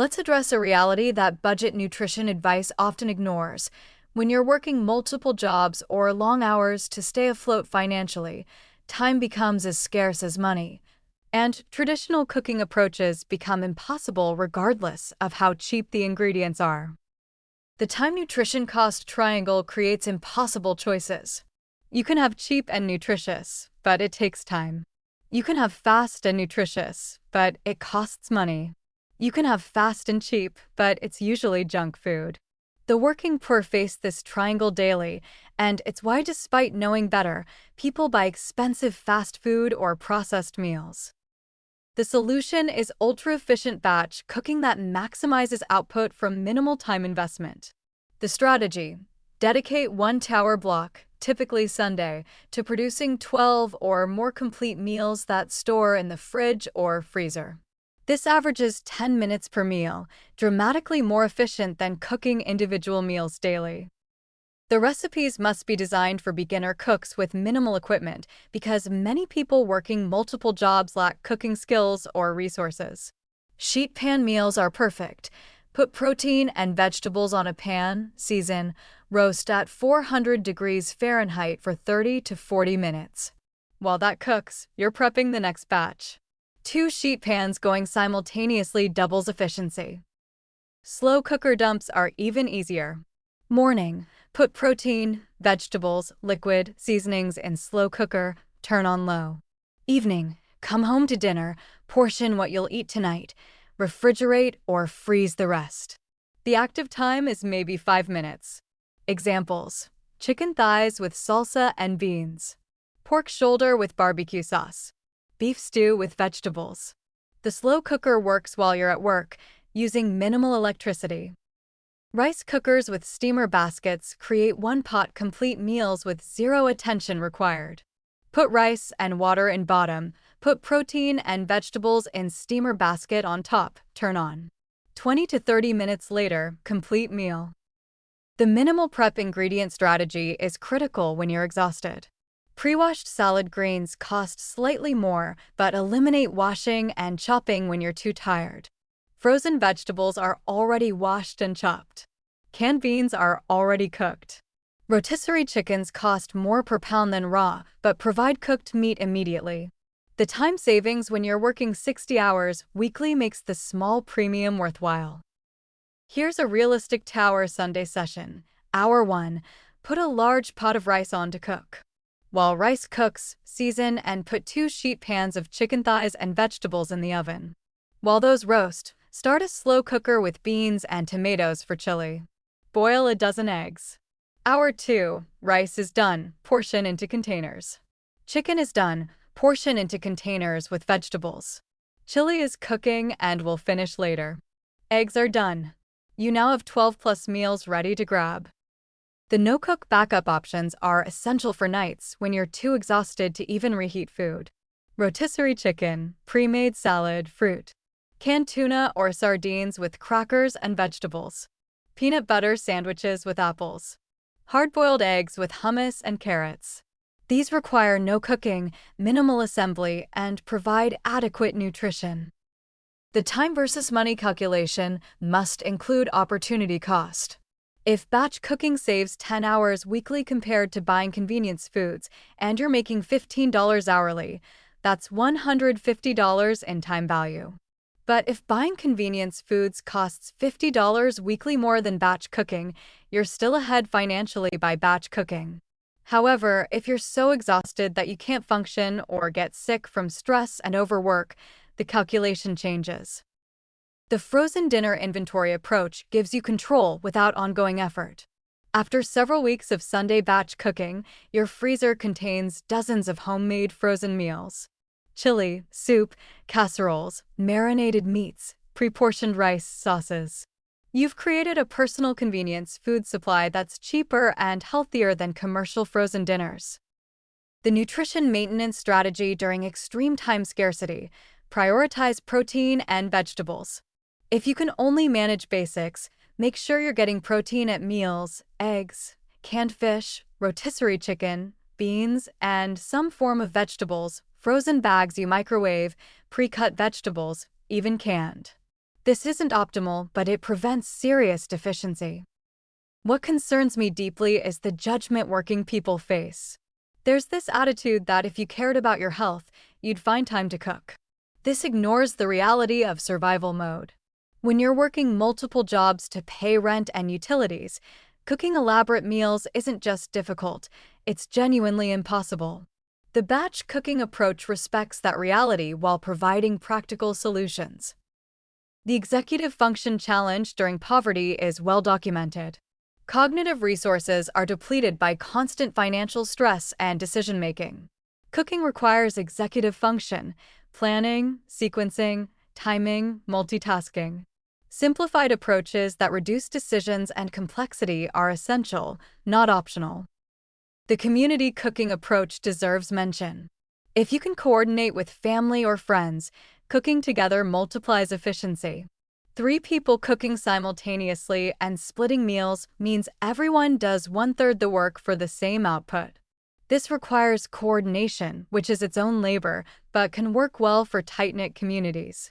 Let's address a reality that budget nutrition advice often ignores. When you're working multiple jobs or long hours to stay afloat financially, time becomes as scarce as money. And traditional cooking approaches become impossible regardless of how cheap the ingredients are. The time nutrition cost triangle creates impossible choices. You can have cheap and nutritious, but it takes time. You can have fast and nutritious, but it costs money. You can have fast and cheap, but it's usually junk food. The working poor face this triangle daily, and it's why, despite knowing better, people buy expensive fast food or processed meals. The solution is ultra-efficient batch cooking that maximizes output from minimal time investment. The strategy: dedicate one tower block, typically Sunday, to producing 12 or more complete meals that store in the fridge or freezer. This averages 10 minutes per meal, dramatically more efficient than cooking individual meals daily. The recipes must be designed for beginner cooks with minimal equipment because many people working multiple jobs lack cooking skills or resources. Sheet pan meals are perfect. Put protein and vegetables on a pan, season, roast at 400 degrees Fahrenheit for 30 to 40 minutes. While that cooks, you're prepping the next batch. 2 sheet pans going simultaneously doubles efficiency. Slow cooker dumps are even easier. Morning: put protein, vegetables, liquid, seasonings in slow cooker, turn on low. Evening: come home to dinner, portion what you'll eat tonight, refrigerate or freeze the rest. The active time is maybe 5 minutes. Examples: chicken thighs with salsa and beans, pork shoulder with barbecue sauce, beef stew with vegetables. The slow cooker works while you're at work, using minimal electricity. Rice cookers with steamer baskets create one-pot complete meals with zero attention required. Put rice and water in bottom, put protein and vegetables in steamer basket on top, turn on. 20 to 30 minutes later, complete meal. The minimal prep ingredient strategy is critical when you're exhausted. Pre-washed salad greens cost slightly more, but eliminate washing and chopping when you're too tired. Frozen vegetables are already washed and chopped. Canned beans are already cooked. Rotisserie chickens cost more per pound than raw, but provide cooked meat immediately. The time savings when you're working 60 hours weekly makes the small premium worthwhile. Here's a realistic tower Sunday session. Hour 1. Put a large pot of rice on to cook. While rice cooks, season and put 2 sheet pans of chicken thighs and vegetables in the oven. While those roast, start a slow cooker with beans and tomatoes for chili. Boil a dozen eggs. Hour 2. Rice is done, portion into containers. Chicken is done, portion into containers with vegetables. Chili is cooking and will finish later. Eggs are done. You now have 12+ meals ready to grab. The no-cook backup options are essential for nights when you're too exhausted to even reheat food. Rotisserie chicken, pre-made salad, fruit. Canned tuna or sardines with crackers and vegetables. Peanut butter sandwiches with apples. Hard-boiled eggs with hummus and carrots. These require no cooking, minimal assembly, and provide adequate nutrition. The time versus money calculation must include opportunity cost. If batch cooking saves 10 hours weekly compared to buying convenience foods, and you're making $15 hourly, that's $150 in time value. But if buying convenience foods costs $50 weekly more than batch cooking, you're still ahead financially by batch cooking. However, if you're so exhausted that you can't function or get sick from stress and overwork, the calculation changes. The frozen dinner inventory approach gives you control without ongoing effort. After several weeks of Sunday batch cooking, your freezer contains dozens of homemade frozen meals. Chili, soup, casseroles, marinated meats, pre-portioned rice, sauces. You've created a personal convenience food supply that's cheaper and healthier than commercial frozen dinners. The nutrition maintenance strategy during extreme time scarcity: prioritize protein and vegetables. If you can only manage basics, make sure you're getting protein at meals: eggs, canned fish, rotisserie chicken, beans, and some form of vegetables, frozen bags you microwave, pre-cut vegetables, even canned. This isn't optimal, but it prevents serious deficiency. What concerns me deeply is the judgment working people face. There's this attitude that if you cared about your health, you'd find time to cook. This ignores the reality of survival mode. When you're working multiple jobs to pay rent and utilities, cooking elaborate meals isn't just difficult, it's genuinely impossible. The batch cooking approach respects that reality while providing practical solutions. The executive function challenge during poverty is well documented. Cognitive resources are depleted by constant financial stress and decision-making. Cooking requires executive function, planning, sequencing, timing, multitasking. Simplified approaches that reduce decisions and complexity are essential, not optional. The community cooking approach deserves mention. If you can coordinate with family or friends, cooking together multiplies efficiency. 3 people cooking simultaneously and splitting meals means everyone does 1/3 the work for the same output. This requires coordination, which is its own labor, but can work well for tight-knit communities.